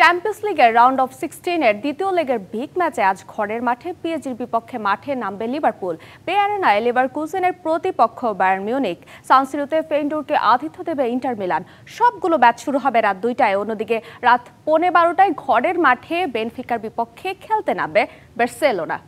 Champions লিগের round of 16-এর দ্বিতীয় লেগের big ম্যাচে আজ ঘরের মাঠে পিএসজির বিপক্ষে মাঠে নামবে লিভারপুল। পে অ্যারেনায় লিভারকুসেনের প্রতিপক্ষ বায়ার্ন মিউনিখ। সান সিরোতে ফেইনুর্ডকে আতিথ্য দেবে ইন্টার মিলান। সবগুলো ম্যাচ শুরু হবে রাত 2টায়। অন্যদিকে রাত 12:15টায় ঘরের মাঠে বেনফিকার বিপক্ষে খেলতে নামবে Barcelona.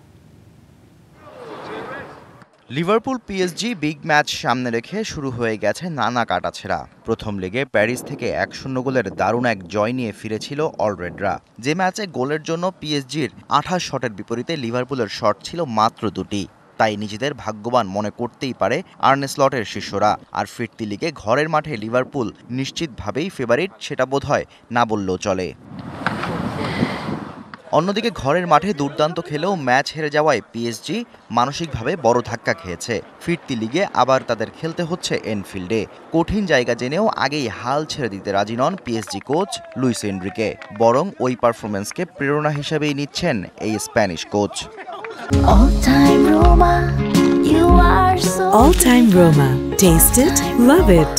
Liverpool PSG big match সামনে রেখে শুরু হয়ে গেছে নানা কাটাছেঁড়া। প্রথম লেগে প্যারিস থেকে 1-0 গোলের দারুণ এক জয় নিয়ে ফিরেছিল অলরেডরা। যে ম্যাচে গোলের জন্য পিএসজির 28 শটের বিপরীতে লিভারপুলের শট ছিল মাত্র 2টি। তাই নিজেদের ভাগ্যবান মনে করতেই পারে আর্নে স্লটের শিষ্যরা। আর ফিরতি লিগে ঘরের মাঠে লিভারপুল নিশ্চিতভাবেই ফেভারিট, সেটা বোধহয় না বললেও চলে। অন্যদিকে ঘরের মাঠে দুর্দান্ত খেলেও ম্যাচ হেরে যাওয়ায় পিএসজি মানসিকভাবে বড় ধাক্কা খেয়েছে। ফিরতি লিগে আবার তাদের খেলতে হচ্ছে এনফিল্ডে। কঠিন জায়গা জেনেও আগেই হাল ছেড়ে দিতে রাজি নন পিএসজি কোচ লুইস এনরিকে। বরং ওই পারফরম্যান্সকে প্রেরণা হিসেবেই নিচ্ছেন এই Spanish coach. All time Roma. Taste it, love it.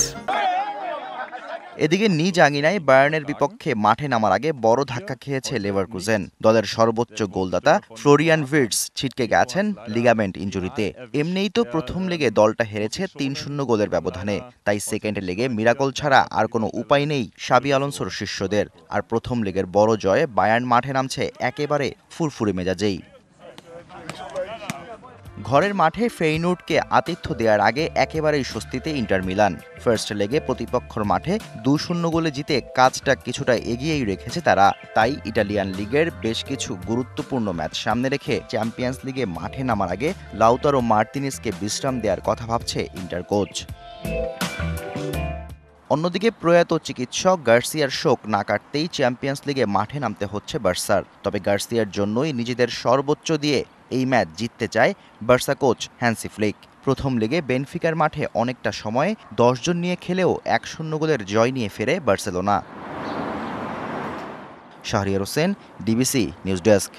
এদিকে নিজ আঙিনায় বায়ার্নের বিপক্ষে মাঠে নামার আগে বড় ধাক্কা খেয়েছে লেভারকুজেন। দলের সর্বোচ্চ গোলদাতা ফ্লোরিয়ান ভির্টস ছিটকে গেছেন লিগামেন্ট ইনজুরিতে। এমনিই তো প্রথম লেগে দলটা হেরেছে 3-0 গোলের ব্যবধানে। তাই সেকেন্ড লেগে মিরাকল ছাড়া আর কোনো উপায় নেই শাবি আলোনসোর শিষ্যদের। আর প্রথম লেগের বড় জয়ে বায়ার্ন মাঠে নামছে একেবারে ফুরফুরে মেজাজেই। ঘরের মাঠে ফেইনুর্ডকে আতিথ্য দেওয়ার আগে একেবারেই স্বস্তিতে ইন্টার মিলান। ফার্স্ট লেগে প্রতিপক্ষর মাঠে 2-0 গোলে জিতে কাজটা কিছুটা এগিয়েই রেখেছে তারা। তাই ইটালিয়ান লিগের বেশ কিছু গুরুত্বপূর্ণ ম্যাচ সামনে রেখে চ্যাম্পিয়ন্স লিগে মাঠে নামার আগে লাউতারো মার্তিনেজকে বিশ্রাম দেওয়ার কথা ভাবছে ইন্টার কোচ। অন্যদিকে প্রয়াত চিকিৎসক গার্সিয়ার শোক না কাটতেই চ্যাম্পিয়ন্স লিগে মাঠে নামতে হচ্ছে বার্সার। তবে গার্সিয়ার জন্যই নিজেদের সর্বোচ্চ দিয়ে এই ম্যাচ জিততে চায় বার্সা কোচ হ্যান্সি ফ্লিক। প্রথম লেগে বেনফিকার মাঠে অনেকটা সময় 10 জন নিয়ে খেলেও 1-0 গোলের জয় নিয়ে ফেরে Barcelona. Shahriar Hossain, DBC news desk.